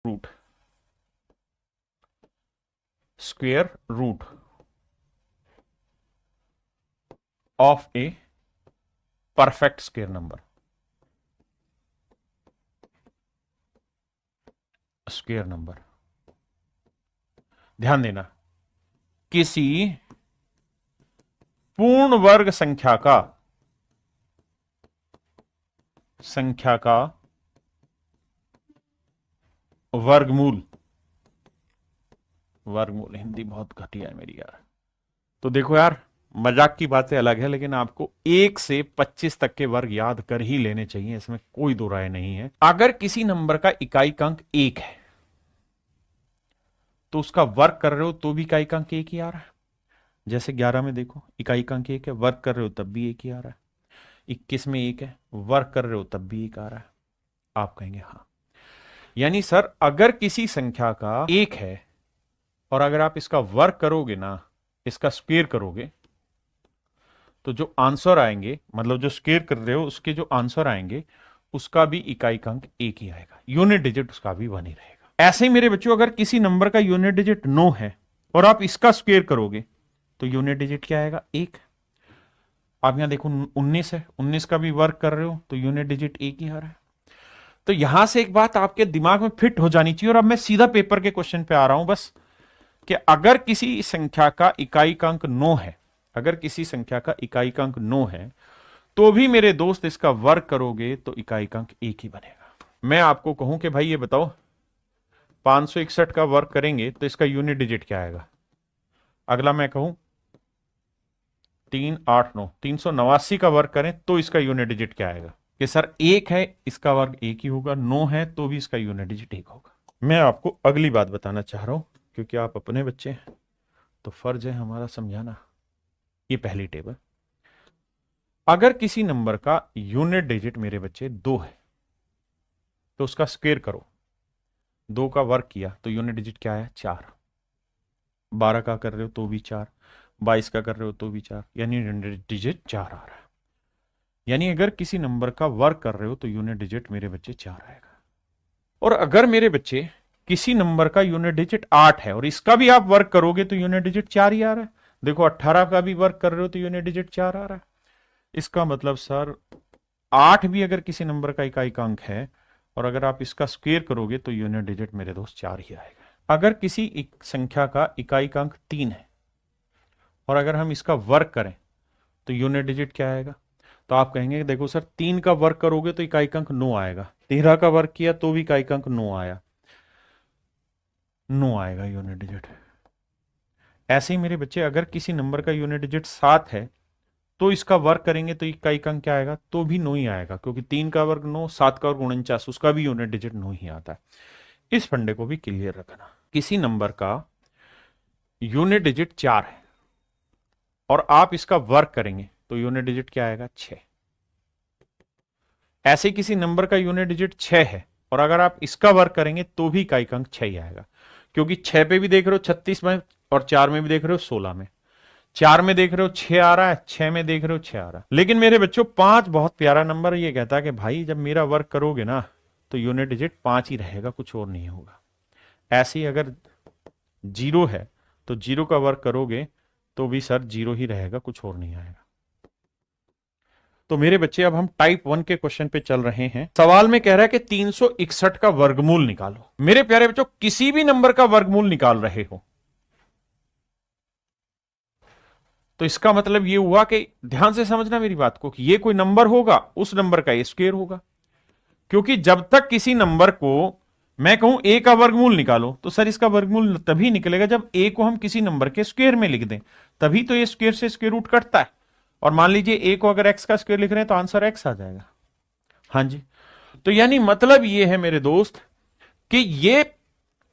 Root, square root of a perfect square number, square number. ध्यान देना, किसी पूर्ण वर्ग संख्या का वर्गमूल, वर्गमूल हिंदी बहुत घटिया है मेरी यार। तो देखो यार, मजाक की बातें अलग है, लेकिन आपको 1 से 25 तक के वर्ग याद कर ही लेने चाहिए, इसमें कोई दो राय नहीं है। अगर किसी नंबर का इकाई अंक 1 है तो उसका वर्ग कर रहे हो तो भी इकाई अंक 1 ही आ रहा है। जैसे 11 में देखो, इकाई अंक 1 है, वर्ग कर रहे हो तब भी 1 ही आ रहा है। 21 में 1 है, वर्ग कर रहे हो तब भी 1 आ रहा है। आप कहेंगे हाँ, यानी सर अगर किसी संख्या का 1 है और अगर आप इसका वर्ग करोगे ना, इसका स्क्वायर करोगे, तो जो आंसर आएंगे, मतलब जो स्क्वायर कर रहे हो उसके जो आंसर आएंगे उसका भी इकाई अंक 1 ही आएगा, यूनिट डिजिट उसका भी 1 ही रहेगा। ऐसे ही मेरे बच्चों, अगर किसी नंबर का यूनिट डिजिट 9 है और आप इसका स्क्वायर करोगे तो यूनिट डिजिट क्या आएगा? 1। आप यहां देखो 19 है, 19 का भी वर्ग कर रहे हो तो यूनिट डिजिट 1 ही आ रहा है। तो यहां से एक बात आपके दिमाग में फिट हो जानी चाहिए, और अब मैं सीधा पेपर के क्वेश्चन पे आ रहा हूं बस, कि अगर किसी संख्या का इकाई अंक 9 है, अगर किसी संख्या का इकाई अंक 9 है तो भी मेरे दोस्त इसका वर्ग करोगे तो इकाई अंक 1 ही बनेगा। मैं आपको कहूं कि भाई ये बताओ 561 का वर्ग करेंगे तो इसका यूनिट डिजिट क्या आएगा? अगला मैं कहूं 3 8 9, 389 का वर्ग करें तो इसका यूनिट डिजिट क्या आएगा? कि सर 1 है, इसका वर्ग 1 ही होगा, 9 है तो भी इसका यूनिट डिजिट 1 होगा। मैं आपको अगली बात बताना चाह रहा हूं, क्योंकि आप अपने बच्चे हैं तो फर्ज है हमारा समझाना। ये पहली टेबल, अगर किसी नंबर का यूनिट डिजिट मेरे बच्चे 2 है तो उसका स्क्वायर करो, 2 का वर्ग किया तो यूनिट डिजिट क्या आया? 4। 12 का कर रहे हो तो भी 4, 22 का कर रहे हो तो भी 4, यानी यूनिट डिजिट 4 आ रहा है। यानी अगर किसी नंबर का वर्ग कर रहे हो तो यूनिट डिजिट मेरे बच्चे 4 आएगा। और अगर मेरे बच्चे किसी नंबर का यूनिट डिजिट 8 है और इसका भी आप वर्ग करोगे तो यूनिट डिजिट 4 ही आ रहा है। देखो 18 का भी वर्ग कर रहे हो तो यूनिट डिजिट 4 आ रहा है। इसका मतलब सर 8 भी अगर किसी नंबर का इकाई अंक है और अगर आप इसका स्क्वायर करोगे तो यूनिट डिजिट मेरे दोस्त 4 ही आएगा। अगर किसी संख्या का इकाई अंक 3 है और अगर हम इसका वर्ग करें तो यूनिट डिजिट क्या आएगा? तो आप कहेंगे देखो सर 3 का वर्ग करोगे तो इकाई अंक 9 आएगा, 13 का वर्ग किया तो भी इकाई अंक 9 आया, 9 आएगा यूनिट डिजिट। ऐसे ही मेरे बच्चे, अगर किसी नंबर का यूनिट डिजिट 7 है तो इसका वर्ग करेंगे तो इकाई अंक क्या आएगा? तो भी 9 ही आएगा, क्योंकि 3 का वर्ग 9, 7 का वर्ग 49, उसका भी यूनिट डिजिट 9 ही आता है। इस फंडे को भी क्लियर रखना। किसी नंबर का यूनिट डिजिट 4 है और आप इसका वर्ग करेंगे तो यूनिट डिजिट क्या आएगा? 6। ऐसे किसी नंबर का यूनिट डिजिट 6 है और अगर आप इसका वर्ग करेंगे तो भी इकाई अंक 6 ही आएगा, क्योंकि 6 पे भी देख रहे हो 36 में और 4 में भी देख रहे हो 16 में, 4 में देख रहे हो 6 आ रहा है, 6 में देख रहे हो 6 आ रहा है। लेकिन मेरे बच्चों 5 बहुत प्यारा नंबर, ये कहता है कि भाई जब मेरा वर्ग करोगे ना तो यूनिट डिजिट 5 ही रहेगा, कुछ और नहीं होगा। ऐसे ही अगर 0 है तो 0 का वर्ग करोगे तो भी सर 0 ही रहेगा, कुछ और नहीं आएगा। तो मेरे बच्चे अब हम टाइप 1 के क्वेश्चन पे चल रहे हैं। सवाल में कह रहा है कि 361 का वर्गमूल निकालो। मेरे प्यारे बच्चों, किसी भी नंबर का वर्गमूल निकाल रहे हो तो इसका मतलब ये हुआ कि ध्यान से समझना मेरी बात को, कि ये कोई नंबर होगा, उस नंबर का ए स्क्वायर होगा। क्योंकि जब तक किसी नंबर को मैं कहूं ए का वर्गमूल निकालो तो सर इसका वर्गमूल तभी निकलेगा जब ए को हम किसी नंबर के स्क्वायर में लिख दें, तभी तो ये स्क्वायर से स्क्वायर रूट कटता है। और मान लीजिए ए को अगर एक्स का स्क्वायर लिख रहे हैं तो आंसर एक्स आ जाएगा। हाँ जी, तो यानी मतलब ये है मेरे दोस्त कि ये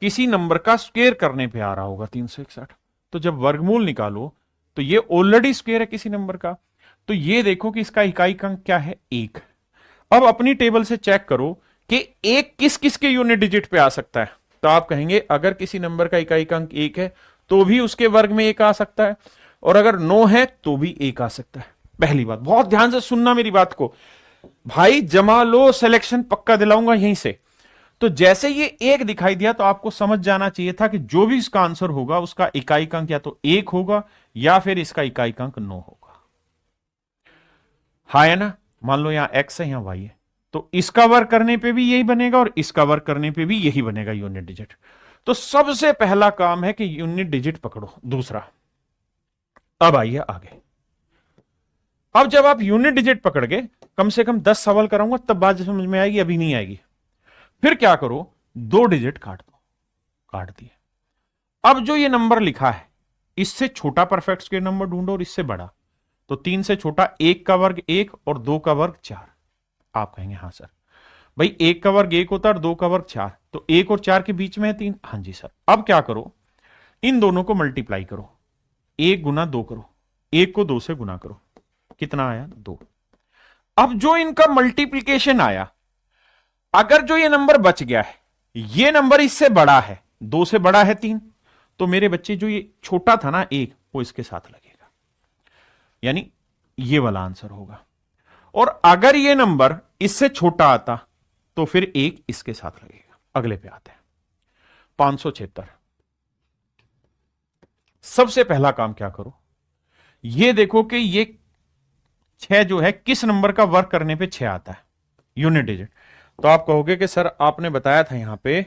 किसी नंबर का स्क्वायर करने पे आ रहा होगा 361। तो जब वर्गमूल निकालो तो ये ऑलरेडी स्क्वायर है किसी नंबर का, तो ये देखो कि इसका इकाई अंक क्या है? 1। अब अपनी टेबल से चेक करो कि 1 किस किस के यूनिट डिजिट पे आ सकता है। तो आप कहेंगे अगर किसी नंबर का इकाई अंक 1 है तो भी उसके वर्ग में 1 आ सकता है, और अगर 9 है तो भी 1 आ सकता है। पहली बात, बहुत ध्यान से सुनना मेरी बात को भाई, जमा लो सिलेक्शन पक्का दिलाऊंगा यहीं से। तो जैसे ये एक दिखाई दिया तो आपको समझ जाना चाहिए था कि जो भी इसका आंसर होगा उसका इकाई अंक या तो 1 होगा या फिर इसका इकाई अंक 9 होगा। हाँ है ना, मान लो यहां x है यहां y है, तो इसका वर्ग करने पे भी यही बनेगा और इसका वर्ग करने पे भी यही बनेगा यूनिट डिजिट। तो सबसे पहला काम है कि यूनिट डिजिट पकड़ो। दूसरा, अब आइए आगे। अब जब आप यूनिट डिजिट पकड़ गए, कम से कम 10 सवाल कराऊंगा तब बात समझ में आएगी, अभी नहीं आएगी। फिर क्या करो, 2 डिजिट काट दो। काट दिए। अब जो ये नंबर लिखा है, इससे छोटा परफेक्ट स्क्वायर नंबर ढूंढो और इससे बड़ा। तो 3 से छोटा 1 का वर्ग 1 और 2 का वर्ग 4। आप कहेंगे हाँ सर, भाई 1 का वर्ग 1 होता है और 2 का वर्ग 4, तो 1 और 4 के बीच में है 3। हाँ जी सर। अब क्या करो, इन दोनों को मल्टीप्लाई करो, 1 गुना 2 करो, 1 को 2 से गुना करो, कितना आया 2। अब जो इनका मल्टीप्लीकेशन आया, अगर जो ये नंबर बच गया है, ये नंबर इससे बड़ा है, 2 से बड़ा है 3, तो मेरे बच्चे जो ये छोटा था ना 1, वो इसके साथ लगेगा, यानी ये वाला आंसर होगा। और अगर ये नंबर इससे छोटा आता तो फिर 1 इसके साथ लगेगा। अगले पे आते हैं, 576। सबसे पहला काम क्या करो, ये देखो कि ये 6 जो है किस नंबर का वर्क करने पे 6 आता है यूनिट डिजिट। तो आप कहोगे कि सर आपने बताया था यहां पे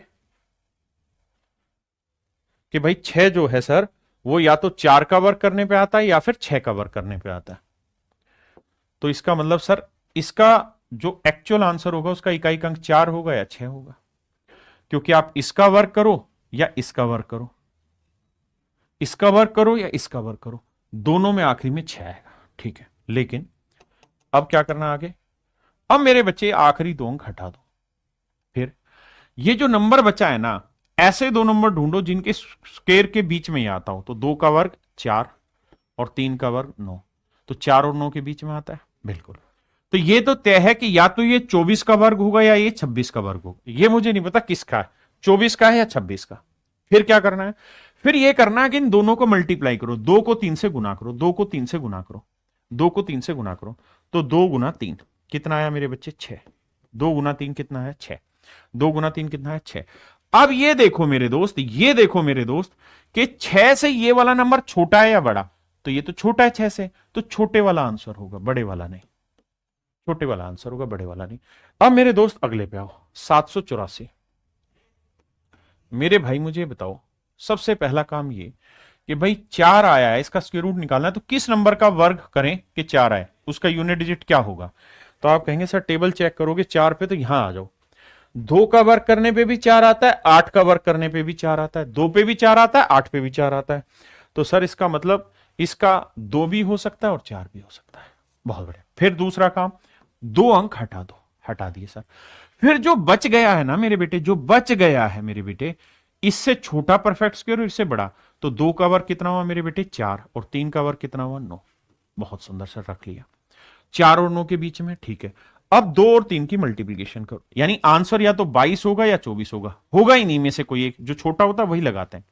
कि भाई 6 जो है सर वो या तो 4 का वर्क करने पे आता है या फिर 6 का वर्क करने पे आता है। तो इसका मतलब सर इसका जो एक्चुअल आंसर होगा उसका इकाई अंक 4 होगा या 6 होगा, क्योंकि आप इसका वर्क करो या इसका वर्क करो, इसका वर्क करो या इसका वर्क करो, दोनों में आखिरी में 6 आएगा। ठीक है, लेकिन अब क्या करना आगे, अब मेरे बच्चे आखिरी 2 अंक हटा दो। फिर ये जो नंबर बचा है ना, ऐसे 2 नंबर ढूंढो जिनके स्क्वायर के बीच में ही आता हो। तो 2 का वर्ग 4 और 3 का वर्ग 9, तो 4 और 9 के बीच में आता है, बिल्कुल। तो ये तो तय है कि या तो ये 24 का वर्ग होगा या ये 26 का वर्ग होगा। ये मुझे नहीं पता किसका है, 24 का है या 26 का। फिर क्या करना है, फिर ये करना है कि इन दोनों को मल्टीप्लाई करो, 2 को 3 से गुना करो, 2 को 3 से गुना करो, 2 को 3 से गुना करो, तो 2 गुना 3 कितना आया मेरे बच्चे 6। 2 गुना 3 कितना है 6, 2 गुना 3 कितना है 6। अब ये देखो मेरे दोस्त, ये देखो मेरे दोस्त कि 6 से ये वाला नंबर छोटा है या बड़ा, तो ये तो छोटा है 6 से, तो छोटे वाला आंसर होगा, बड़े वाला नहीं। छोटे वाला आंसर होगा, बड़े वाला नहीं। अब मेरे दोस्त अगले पे आओ, 784। मेरे भाई मुझे बताओ, सबसे पहला काम ये कि भाई 4 आया है, इसका स्क्वायर रूट निकालना है, तो किस नंबर का वर्ग करें कि 4 आए, उसका यूनिट डिजिट क्या होगा। तो आप कहेंगे सर टेबल चेक करोगे 4 पे, तो यहां आ जाओ, 2 का वर्ग करने पे भी 4 आता है, 8 का वर्ग करने पे भी 4 आता है, 2 पे भी 4 आता है, 8 पे भी 4 आता है। तो सर इसका मतलब इसका 2 भी हो सकता है और 4 भी हो सकता है। बहुत बढ़िया। फिर दूसरा काम, 2 अंक हटा दो, हटा दिए सर। फिर जो बच गया है ना मेरे बेटे, जो बच गया है मेरे बेटे, इससे छोटा परफेक्ट स्क्वायर और इससे बड़ा, तो 2 का वर्ग कितना हुआ मेरे बेटे 4 और 3 का वर्ग कितना हुआ 9। बहुत सुंदर सर, रख लिया 4 और 9 के बीच में। ठीक है, अब 2 और 3 की मल्टीप्लीकेशन करो, यानी आंसर या तो 22 होगा या 24 होगा, होगा ही नहीं में से कोई एक, जो छोटा होता है वही लगाते हैं,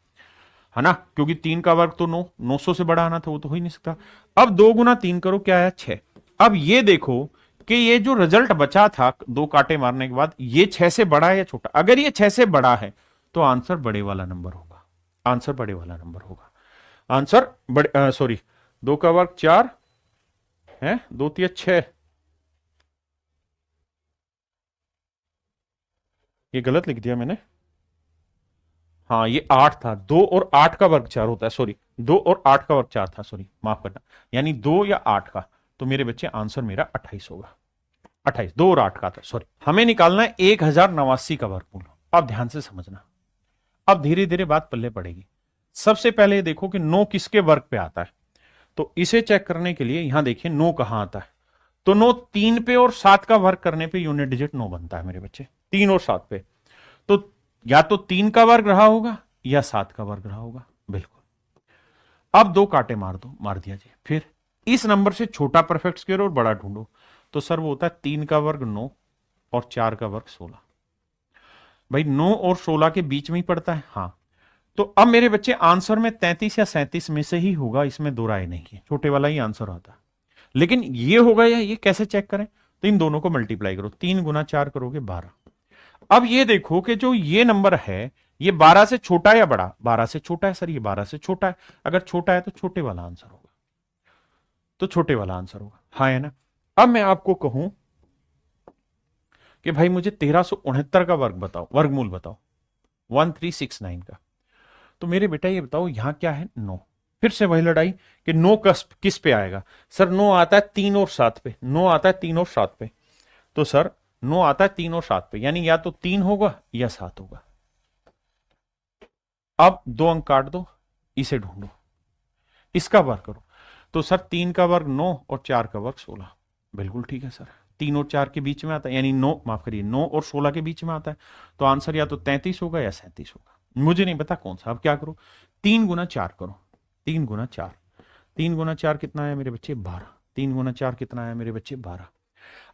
है ना, क्योंकि 3 का वर्ग तो 900 से बड़ा आना था, वो तो हो ही नहीं सकता। अब 2 गुना 3 करो, क्या आया 6। अब ये देखो कि ये जो रिजल्ट बचा था 2 कांटे मारने के बाद, ये 6 से बड़ा है या छोटा। अगर ये 6 से बड़ा है तो आंसर बड़े वाला नंबर होगा, आंसर बड़े वाला नंबर होगा, आंसर बड़े, सॉरी 2 का वर्ग 4 है, 2 तिया 6, ये गलत लिख दिया मैंने। हाँ ये 8 था, 2 और 8 का वर्ग 4 होता है, सॉरी 2 और 8 का वर्ग 4 था, सॉरी माफ करना, यानी 2 या 8 का। तो मेरे बच्चे आंसर मेरा 28 होगा, 28, 2 और 8 का था, सॉरी। हमें निकालना है 1089 का वर्गमूल। अब ध्यान से समझना, अब धीरे धीरे बात पल्ले पड़ेगी। सबसे पहले देखो कि 9 किसके वर्ग पे आता है, तो इसे चेक करने के लिए यहां देखिए 9 कहां आता है। तो 9 3 पे और 7 का वर्ग करने पे यूनिट डिजिट 9 बनता है मेरे बच्चे, 3 और 7 पे। तो या तो 3 का वर्ग रहा होगा या 7 का वर्ग रहा होगा, बिल्कुल। अब 2 कांटे मार दो, मार दिया जी। फिर इस नंबर से छोटा परफेक्ट स्क्वायर और बड़ा ढूंढो, तो सर वो होता है 3 का वर्ग 9 और 4 का वर्ग 16। भाई 9 और 16 के बीच में ही पड़ता है, हाँ। तो अब मेरे बच्चे आंसर में 33 या 37 में से ही होगा, इसमें दो राय नहीं है, छोटे वाला ही आंसर आता है। लेकिन ये होगा या ये कैसे चेक करें, तो इन दोनों को मल्टीप्लाई करो, 3 गुना 4 करोगे 12। अब ये देखो कि जो ये नंबर है ये 12 से छोटा या बड़ा? 12 से छोटा है सर, ये 12 से छोटा है। अगर छोटा है तो छोटे वाला आंसर होगा, तो छोटे वाला आंसर होगा, हाँ है ना। अब मैं आपको कहूं कि भाई मुझे 1369 का वर्ग बताओ, वर्गमूल बताओ 1369 का, तो मेरे बेटा ये बताओ यहां क्या है? 9। फिर से वही लड़ाई कि 9 किस पे आएगा? सर 9 आता है 3 और 7 पे, 9 आता है 3 और 7 पे, तो सर 9 आता है 3 और 7 पे, यानी या तो 3 होगा या 7 होगा। अब 2 अंक काट दो, इसे ढूंढो, इसका वर्ग करो, तो सर 3 का वर्ग 9 और 4 का वर्ग 16। बिल्कुल ठीक है सर, 3 और 4 के बीच में आता है, यानी 9, माफ करिए 9 और 16 के बीच में आता है, तो आंसर या तो 33 होगा या 37 होगा, मुझे नहीं पता कौन सा। अब क्या करो, 3 गुना 4 करो, 3 गुना 4, 3 गुना 4 कितना है मेरे बच्चे? 12। 3 गुना 4 कितना है मेरे बच्चे? 12।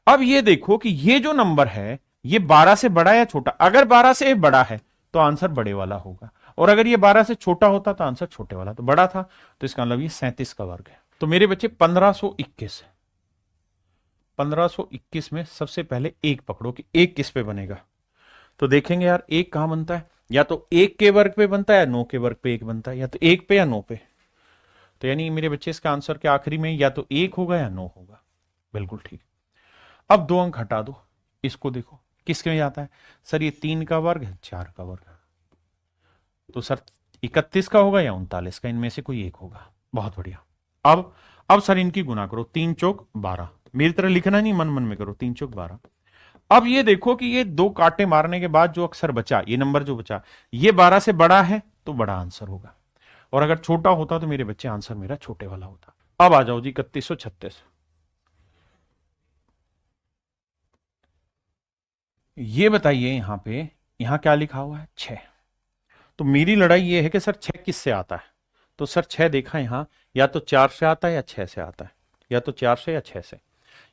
अब ये देखो कि ये जो नंबर है ये 12 से बड़ा या छोटा? अगर 12 से बड़ा है तो आंसर बड़े वाला होगा, और अगर ये 12 से छोटा होता तो आंसर छोटे वाला, तो बड़ा था, तो इसका मतलब ये 37 का वर्ग है। तो मेरे बच्चे 1521, 1521 में सबसे पहले एक पकड़ो कि एक किस पे बनेगा, तो देखेंगे यार एक कहां बनता है, या तो एक के वर्ग पे बनता है या 9 के वर्ग पे एक बनता है, या तो एक पे या 9 पे, तो यानी मेरे बच्चे इसका आंसर के आखिरी में या तो 1 होगा या 9 होगा। बिल्कुल ठीक। अब 2 अंक हटा दो, इसको देखो किसके में आता है? सर ये 3 का वर्ग है, 4 का वर्ग, तो सर 31 का होगा या 39 का, इनमें से कोई एक होगा। बहुत बढ़िया। अब सर इनकी गुना करो, 3 चौक 12, मेरी तरह लिखना नहीं, मन मन में करो, 3 चौक 12। अब ये देखो कि ये 2 कांटे मारने के बाद जो अक्षर बचा, ये नंबर जो बचा, ये 12 से बड़ा है तो बड़ा आंसर होगा, और अगर छोटा होता तो मेरे बच्चे आंसर मेरा छोटे वाला होता। अब आ जाओ जी 3136, ये बताइए यहां पे, यहां क्या लिखा हुआ है? 6। तो मेरी लड़ाई ये है कि सर 6 किससे आता है, तो सर 6 देखा यहां, या तो 4 से आता है या 6 से आता है, या तो 4 से या 6 से,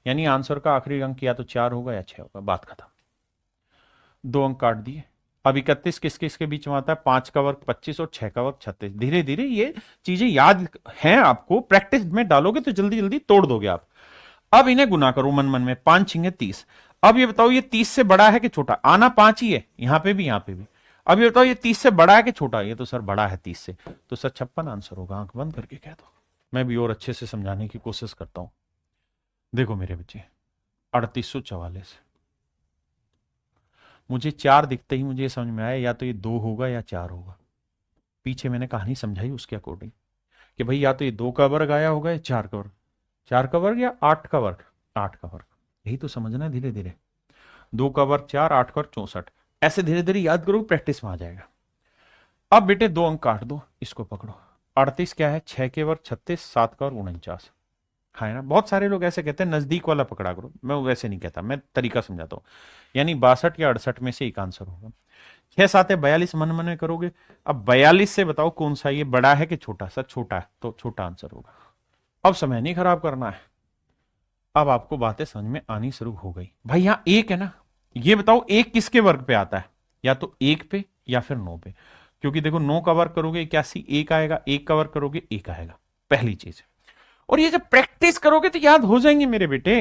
यानी आंसर का आखिरी अंक या तो 4 होगा या 6 होगा, बात खत्म। 2 अंक काट दिए। अब 31 किस किस के बीच में आता है? 5 का वर्ग 25 और 6 का वर्ग 36। धीरे धीरे ये चीजें याद हैं आपको, प्रैक्टिस में डालोगे तो जल्दी जल्दी तोड़ दोगे आप। अब इन्हें गुना करो मन मन में, 5 छिंगे 30। अब ये बताओ ये 30 से बड़ा है कि छोटा? आना 5 ही है, यहां पे भी यहां पे भी। अब ये बताओ ये 30 से बड़ा है कि छोटा? ये तो सर बड़ा है 30 से, तो सर 56 आंसर होगा। आंख बंद करके कह दो, मैं भी और अच्छे से समझाने की कोशिश करता हूं। देखो मेरे बच्चे 3844, मुझे 4 दिखते ही मुझे समझ में आया या तो ये 2 होगा या 4 होगा। पीछे मैंने कहानी समझाई उसके अकॉर्डिंग कि भाई या तो ये 2 का वर्ग आया होगा या 4 का वर्ग, 4 का वर्ग या 8 का वर्ग, 8 का वर्ग, यही तो समझना है धीरे धीरे। 2 का वर्ग 4, 8 का वर्ग 64, ऐसे धीरे धीरे याद करो, प्रैक्टिस में आ जाएगा। अब बेटे 2 अंक काट दो, इसको पकड़ो। 38 क्या है? 6 के वर्ग 36, 7 का वर्ग 49, है ना। बहुत सारे लोग ऐसे कहते हैं नजदीक वाला पकड़ा करो, मैं वैसे नहीं कहता, मैं तरीका समझाता हूं, यानी 62 या 68 में से एक आंसर होगा। 6 7 है 42, मन मन में करोगे। अब 42 से बताओ कौन सा ये बड़ा है कि छोटा? सर छोटा है, तो छोटा आंसर होगा। अब समय नहीं खराब करना है, अब आपको बातें समझ में आनी शुरू हो गई। भाई यहां एक है ना, ये बताओ एक किसके वर्ग पे आता है? या तो 1 पे या फिर 9 पे, क्योंकि देखो 9 का वर्ग करोगे 81, 1 आएगा, 1 का वर्ग करोगे 1 आएगा, पहली चीज। और ये जब प्रैक्टिस करोगे तो याद हो जाएंगे मेरे बेटे।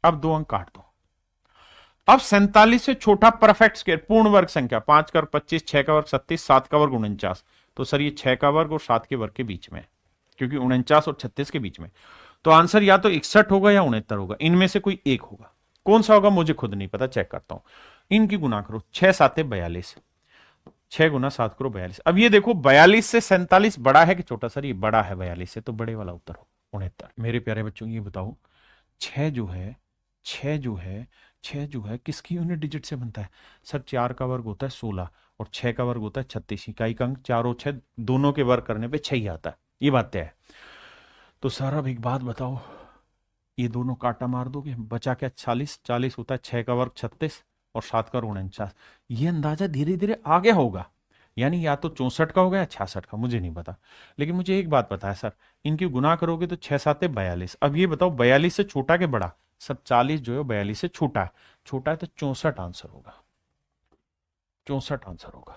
अब 2 अंक काट दो। अब 47 से छोटा परफेक्ट स्क्वायर पूर्ण वर्ग संख्या, 5 का वर्ग 25, 6 का वर्ग 37, 7 का वर्ग 49, तो सर ये 6 का वर्ग और 7 के वर्ग के बीच में, क्योंकि 49 और 36 के बीच में, तो आंसर या तो 61 होगा या 69 होगा, इनमें से कोई एक होगा। कौन सा होगा मुझे खुद नहीं पता, चेक करता हूं। इनकी गुना करो, 6 7 42, 6 गुना 7 करो 42। अब ये देखो 42 से 47 बड़ा है कि छोटा? सर ये बड़ा है 42 से, तो बड़े वाला उत्तर हो 69। मेरे प्यारे बच्चों ये बताओ 6 जो है, 6 जो है, 6 जो है किसकी यूनिट डिजिट से बनता है? सर 4 का वर्ग होता है 16 और 6 का वर्ग होता है 36, इकाई का अंक 4 और 6 दोनों के वर्ग करने पे 6 ही आता है, ये बात तय है। तो सर अब एक बात बताओ, ये दोनों काटा मार दोगे, बचा क्या? 40, 40 होता है 6 का वर्ग 36 और 7 का वर्ग 49, ये अंदाजा धीरे धीरे आ गया होगा, यानी या तो 64 का होगा या 66 का, मुझे नहीं पता। लेकिन मुझे एक बात पता है सर, इनकी गुना करोगे तो 6 7 42। अब ये बताओ 42 से छोटा के बड़ा? सब 40 जो है 42 से छोटा है, छोटा है तो 64 आंसर होगा, 64 आंसर होगा,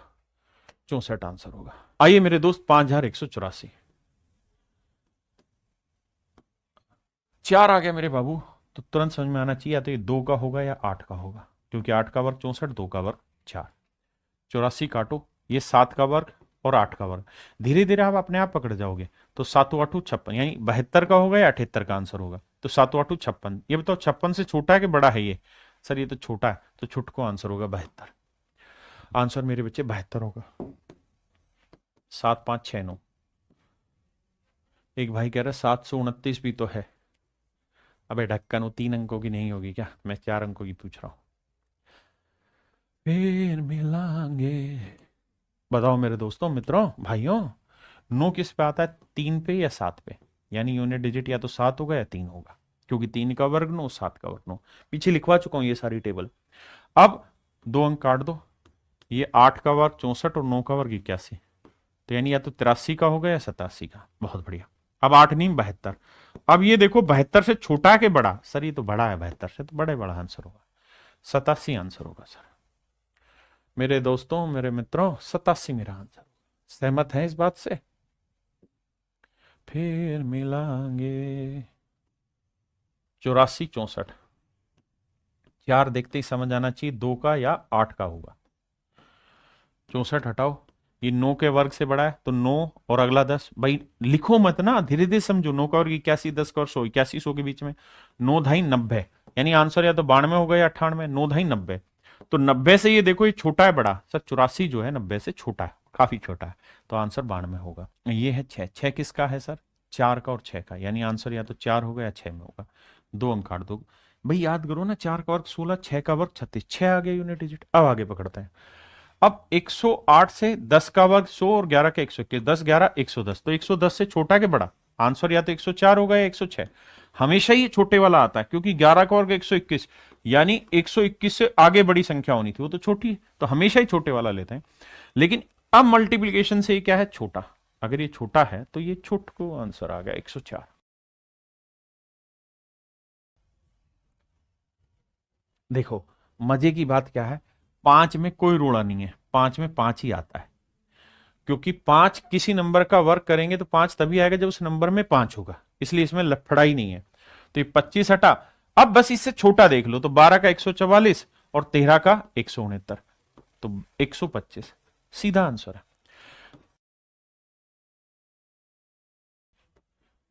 64 आंसर होगा। आइए मेरे दोस्त 5184, 4 आ गया मेरे बाबू, तो तुरंत समझ में आना चाहिए या तो ये 2 का होगा या 8 का होगा, क्योंकि 8 का वर्ग 64, 2 का वर्ग 4। 84 काटो, ये 7 का वर्ग और 8 का वर्ग, धीरे धीरे आप अपने आप पकड़ जाओगे। तो 7 8 56, यानी 72 का होगा या 78 का आंसर होगा। तो 7 8 56, ये बताओ 56 से छोटा है कि बड़ा है ये? सर ये तो छोटा है, तो छुटको आंसर होगा 72। आंसर मेरे बच्चे 72 होगा। 7 5 6 9। एक भाई कह रहा है 729 भी तो है। अबे ढक्कन, वो 3 अंकों की नहीं होगी क्या? मैं 4 अंकों की पूछ रहा हूं। फिर मिलांगे। बताओ मेरे दोस्तों, मित्रों, भाइयों, नो किस पे आता है? 3 पे या 7 पे? यानी यूनिट डिजिट या तो 7 होगा या 3 होगा, क्योंकि 3 का वर्ग 9, 7 का वर्ग 9। पीछे लिखवा चुका हूं ये सारी टेबल। अब 2 अंक काट दो, ये 8 का वर्ग 64 और 9 का वर्ग 81। तो यानी या तो 83 का होगा या 87 का। बहुत बढ़िया। अब 8 नहीं 72। अब ये देखो 72 से छोटा है कि बड़ा? सर ये तो बड़ा है 72 से, तो बड़ा आंसर होगा 87 आंसर होगा सर। मेरे दोस्तों, मेरे मित्रों, 87 मेरा आंसर। सहमत हैं इस बात से? फिर मिलांगे। 84 64, 4 देखते ही समझ आना चाहिए 2 का या 8 का होगा। 64 हटाओ, ये 9 के वर्ग से बड़ा है, तो 9 और अगला 10। भाई लिखो मत ना, धीरे धीरे समझो। 9 का वर्ग 81, 10 का वर्ग 100, 81 100 के बीच में 9 ढाई 90, यानी आंसर या तो 92 होगा या 98। 9 ढाई 90, तो 90 से ये देखो ये छोटा है बड़ा? सर 84 जो है 90 से छोटा है, काफी छोटा है, तो आंसर 92 होगा। ये है 6। 6 किसका है सर? 4 का और 6 का, यानी आंसर या तो 4 होगा या 6 में होगा। 2 अंक काट दो। भाई याद करो ना, 4 का वर्ग 16, 6 का वर्ग 36, 6 आ गया यूनिट डिजिट। अब आगे पकड़ते हैं। अब 108 से 10 का वर्ग 100 और 11 का 121, 10 11 110, तो 110 से छोटा के बड़ा? आंसर या तो 104 होगा या 106। हमेशा ही छोटे वाला आता है, क्योंकि 11 का वर्ग 121, यानी 121 से आगे बड़ी संख्या होनी थी, वो तो छोटी है, तो हमेशा ही छोटे वाला लेते हैं। लेकिन अब मल्टीप्लीकेशन से ये क्या है? छोटा। अगर ये छोटा है तो ये छोट को आंसर आ गया 104। देखो मजे की बात क्या है, 5 में कोई रोड़ा नहीं है, 5 में 5 ही आता है, क्योंकि 5 किसी नंबर का वर्ग करेंगे तो 5 तभी आएगा जब उस नंबर में 5 होगा, इसलिए इसमें लफड़ा ही नहीं है। तो ये 25 हटा। अब बस इससे छोटा देख लो, तो 12 का 144 और 13 का 169, तो 125 सीधा आंसर है।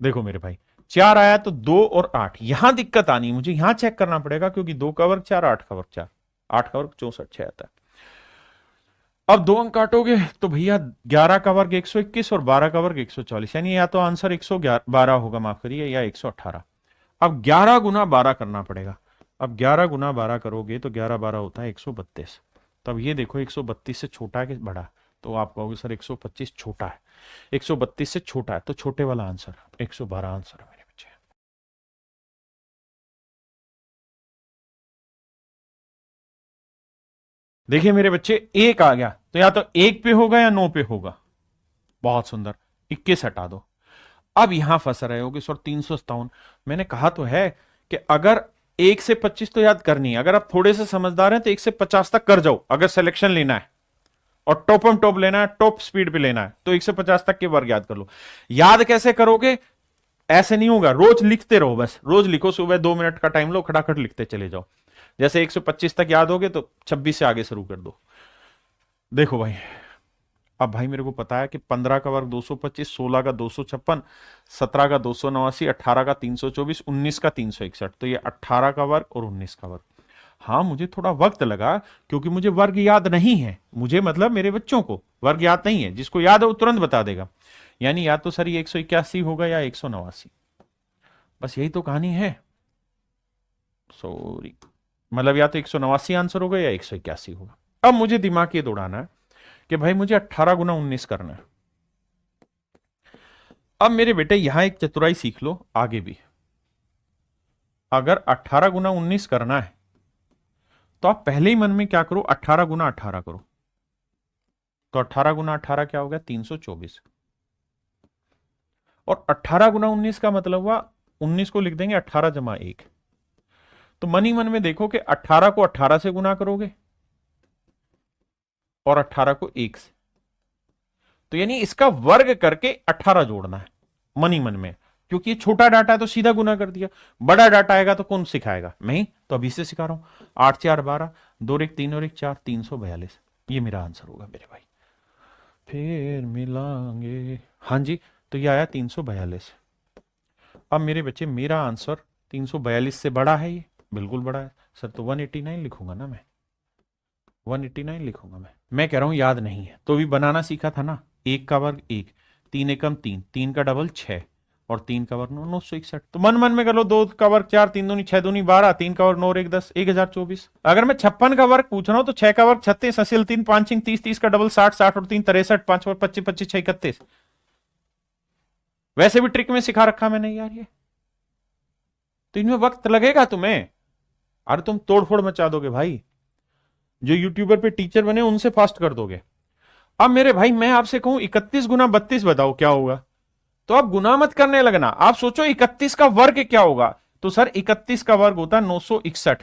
देखो मेरे भाई, 4 आया तो 2 और 8, यहां दिक्कत आनी, मुझे यहां चेक करना पड़ेगा, क्योंकि 2 का वर्ग 4, 8 का वर्ग 4, 8 का वर्ग 64, 6 आता है। अब 2 अंक काटोगे तो भैया 11 का वर्ग 121 और 12 का वर्ग 140, यानी या तो आंसर 112 होगा, माफ करिए, या 118। अब 11 गुना 12 करना पड़ेगा। अब 11 गुना 12 करोगे तो 11 12 होता है 132। तब ये देखो 132 से छोटा है कि बड़ा? तो आप कहोगे सर 125 छोटा है। 132 से छोटा है तो छोटे वाला आंसर 112 आंसर है मेरे बच्चे। देखिए मेरे बच्चे, एक आ गया तो या तो 1 पे होगा या 9 पे होगा। बहुत सुंदर। 21 हटा दो। अब यहां फंस रहे होगे सर 357। मैंने कहा तो है कि अगर 1 से 25 तो याद करनी है, अगर आप थोड़े से समझदार हैं तो 1 से 50 तक कर जाओ, अगर सिलेक्शन लेना है और टॉप एंड टॉप लेना है, टॉप स्पीड पे लेना है, तो 1 से 50 तक के वर्ग याद कर लो। याद कैसे करोगे? ऐसे नहीं होगा, रोज लिखते रहो, बस रोज लिखो, सुबह 2 मिनट का टाइम लो, खटाखट लिखते चले जाओ। जैसे 125 तक याद होगे तो 26 से आगे शुरू कर दो। देखो भाई, अब भाई मेरे को पता है कि 15 का वर्ग 225, 16 का 256, 17 का 289, 18 का 324, 19 का 361, तो ये 18 का वर्ग और 19 का वर्ग। हाँ मुझे थोड़ा वक्त लगा, क्योंकि मुझे वर्ग याद नहीं है, मुझे मतलब मेरे बच्चों को वर्ग याद नहीं है, जिसको याद है वो तुरंत बता देगा। यानी या तो सर ये 181 होगा या 189, बस यही तो कहानी है। सॉरी, मतलब या तो 189 आंसर होगा या 181 होगा। अब मुझे दिमाग ये दौड़ाना है कि भाई मुझे 18 गुना 19 करना है। अब मेरे बेटे यहां एक चतुराई सीख लो आगे भी। अगर 18 गुना 19 करना है तो आप पहले ही मन में क्या करो, 18 गुना 18 करो। तो 18 गुना 18 क्या होगा? 324। और 18 गुना 19 का मतलब हुआ 19 को लिख देंगे 18 जमा 1। तो मन ही मन में देखो कि 18 को 18 से गुना करोगे और 18 को 1 से, तो यानी इसका वर्ग करके 18 जोड़ना है मन ही मन में। क्योंकि ये छोटा डाटा है तो सीधा गुना कर दिया, बड़ा डाटा आएगा तो कौन सिखाएगा, मैं ही, तो अभी से सिखा रहा हूं। 8 4 12, 2 और 1 3 और 1 4, 342, ये मेरा आंसर होगा मेरे भाई। फिर मिलांगे, हाँ जी, तो ये आया 342। अब मेरे बच्चे मेरा आंसर 342 से बड़ा है, ये बिल्कुल बड़ा है सर, तो 189 लिखूंगा ना मैं, 189 लिखूंगा मैं कह रहा हूं याद नहीं है तो भी बनाना सीखा था ना। एक का वर्ग एक, तीन एकम तीन, तीन का डबल छह, और तीन का वर्ग 961, तो मन मन में कर लो, दो का वर्ग 4, तीन दूनी 6 दूनी 12, तीन का वर्ग 9 और 1 10, 1024। अगर मैं 56 का वर्ग पूछ रहा हूं तो 6 का वर्ग 36, असिल 3 5 6 30, 30 का डबल 60, 60 और 3 63, 5 और 25 25 6 31। वैसे भी ट्रिक में सिखा रखा मैंने यार ये, तो इनमें वक्त लगेगा तुम्हें, अरे तुम तोड़फोड़ मचा दोगे भाई, जो यूट्यूबर पे टीचर बने उनसे फास्ट कर दोगे। अब मेरे भाई मैं आपसे कहूं 31 गुना 32 बताओ क्या होगा, तो आप गुना मत करने लगना, आप सोचो 31 का वर्ग क्या होगा, तो सर 31 का वर्ग होता है 961,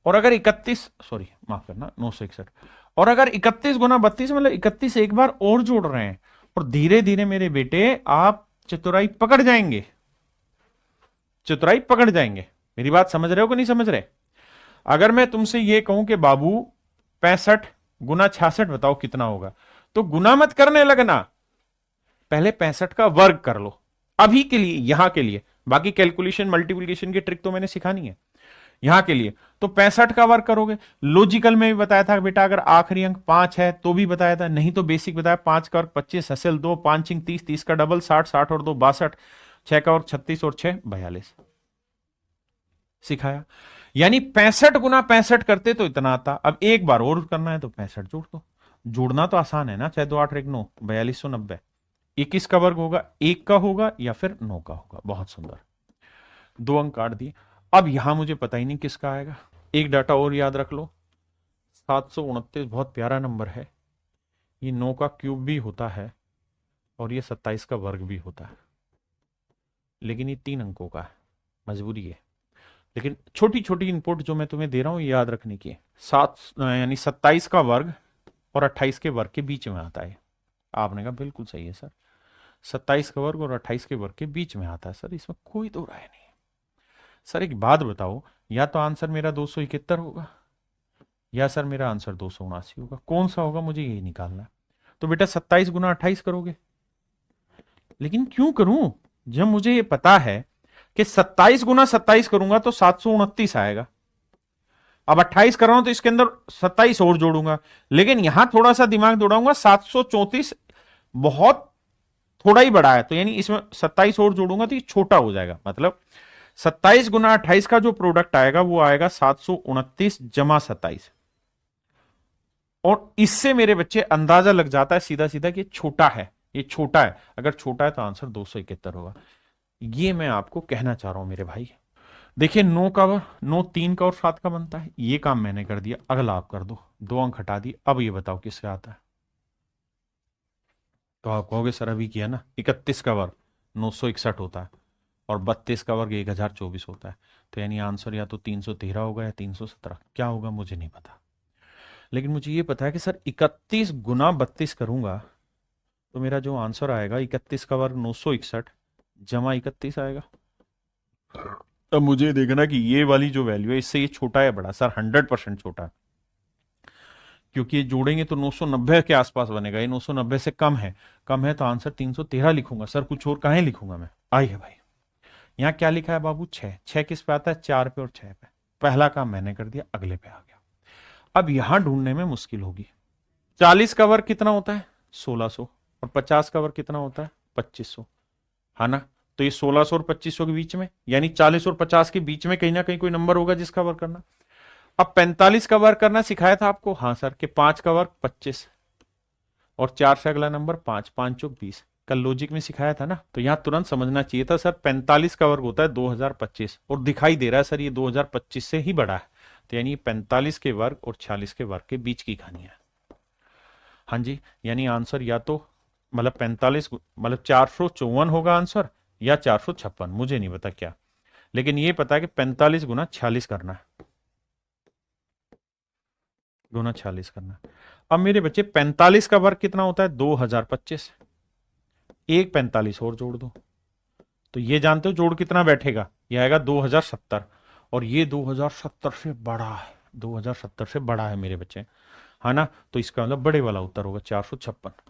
और अगर 31, सॉरी माफ करना 961, और अगर 31 गुना 32 मतलब 31 एक बार और जोड़ रहे हैं, और धीरे धीरे मेरे बेटे आप चतुराई पकड़ जाएंगे, चतुराई पकड़ जाएंगे। मेरी बात समझ रहे हो कि नहीं समझ रहे। अगर मैं तुमसे ये कहूं कि बाबू 65 गुना 66 बताओ कितना होगा, तो गुना मत करने लगना, पहले 65 का वर्ग कर लो अभी के लिए, यहां के लिए, बाकी कैलकुलेशन मल्टीप्लिकेशन की ट्रिक तो मैंने सिखानी है यहां के लिए। तो 65 का वर्ग करोगे, लॉजिकल में भी बताया था बेटा अगर आखिरी अंक 5 है तो भी बताया था, नहीं तो बेसिक बताया, 5 का वर्ग 25, हसल 2, 5 6 30, 30 का डबल 60, 60 और 2 62, 6 का वर्ग 36 और 6 42 सिखाया। यानी 65 गुना 65 करते तो इतना आता, अब एक बार और करना है तो 65 जोड़ दो, जोड़ना तो आसान है ना, चाहे 2 8 1 9, 4290। 21 का वर्ग होगा, एक का होगा या फिर 9 का होगा, बहुत सुंदर, 2 अंक काट दिए। अब यहां मुझे पता ही नहीं किसका आएगा, एक डाटा और याद रख लो, 729 बहुत प्यारा नंबर है, ये 9 का क्यूब भी होता है और ये 27 का वर्ग भी होता है, लेकिन ये 3 अंकों का है, मजबूरी है। लेकिन छोटी छोटी इनपुट जो मैं तुम्हें दे रहा हूं ये याद रखने की है, 7 यानी 27 का वर्ग और 28 के वर्ग के बीच में आता है। आपने कहा बिल्कुल सही है सर, 27 का वर्ग और 28 के वर्ग के बीच में आता है सर, इसमें कोई दो राय नहीं। सर एक बात बताओ, या तो आंसर मेरा 271 होगा या सर मेरा आंसर 279 होगा, कौन सा होगा मुझे यही निकालना है। तो बेटा 27 गुना 28 करोगे, लेकिन क्यों करूं जब मुझे ये पता है कि 27 गुना 27 करूंगा तो 729 आएगा। अब 28 कर रहा हूं तो इसके अंदर 27 और जोड़ूंगा, लेकिन यहां थोड़ा सा दिमाग दौड़ाऊंगा, 734 बहुत थोड़ा ही बड़ा है, तो यानी इसमें 27 और जोड़ूंगा तो ये छोटा हो जाएगा, मतलब 27 गुना 28 का जो प्रोडक्ट आएगा वो आएगा 729 जमा 27, और इससे मेरे बच्चे अंदाजा लग जाता है सीधा सीधा कि छोटा है, ये छोटा है, अगर छोटा है तो आंसर 271 होगा। ये मैं आपको कहना चाह रहा हूं मेरे भाई। देखिए 9 3 का और 7 का बनता है, ये काम मैंने कर दिया, अगला आप कर दो, 2 अंक हटा दिए। अब ये बताओ किससे आता है, तो आप कहोगे सर अभी किया ना, 31 का वर्ग 961 होता है और 32 का वर्ग 1024 होता है, तो यानी आंसर या तो 313 होगा या 317, क्या होगा मुझे नहीं पता, लेकिन मुझे ये पता है कि सर 31 गुना 32 करूंगा तो मेरा जो आंसर आएगा 31 का वर्ग 961 जमा 31 आएगा। अब मुझे देखना कि ये वाली जो वैल्यू है इससे ये छोटा है बड़ा, सर 100% छोटा है, क्योंकि ये जोड़ेंगे तो 990 के आसपास बनेगा, ये 990 से कम है, कम है तो आंसर 313 लिखूंगा सर, कुछ और कहां लिखूंगा मैं। आई है भाई, यहां क्या लिखा है बाबू, 6, 6 किस पे आता है, 4 पे और 6 पे, पहला काम मैंने कर दिया, अगले पे आ गया। अब यहां ढूंढने में मुश्किल होगी, 40 का वर्ग कितना होता है 1600, और 50 का वर्ग कितना होता है 2500, है ना, तो ये 1600 और 2500 के बीच में, यानी 40 और 50 के बीच में कहीं ना कहीं कोई नंबर होगा जिसका वर्ग करना। अब 45 का वर्ग करना सिखाया था आपको, हाँ सर, कि 5 का वर्ग 25 और 4 से अगला नंबर 5, 5 चौक 20, कल लॉजिक में सिखाया था ना, तो यहां तुरंत समझना चाहिए था सर 45 का वर्ग होता है 2025, और दिखाई दे रहा है सर ये 2025 से ही बड़ा है, तो यानी 45 के वर्ग और 46 के वर्ग के बीच की कहानी है। हाँ जी, यानी आंसर या तो मतलब 45 मतलब 454 होगा आंसर, या 456, मुझे नहीं पता क्या, लेकिन ये पता है कि 45 गुना 46 करना है, गुना 46 करना है। अब मेरे बच्चे 45 का वर्ग कितना होता है 2025, एक 45 और जोड़ दो, तो ये जानते हो जोड़ कितना बैठेगा, ये आएगा 2070, और ये 2070 से बड़ा है, 2070 से बड़ा है मेरे बच्चे, है ना। तो इसका मतलब बड़े वाला उत्तर होगा 456।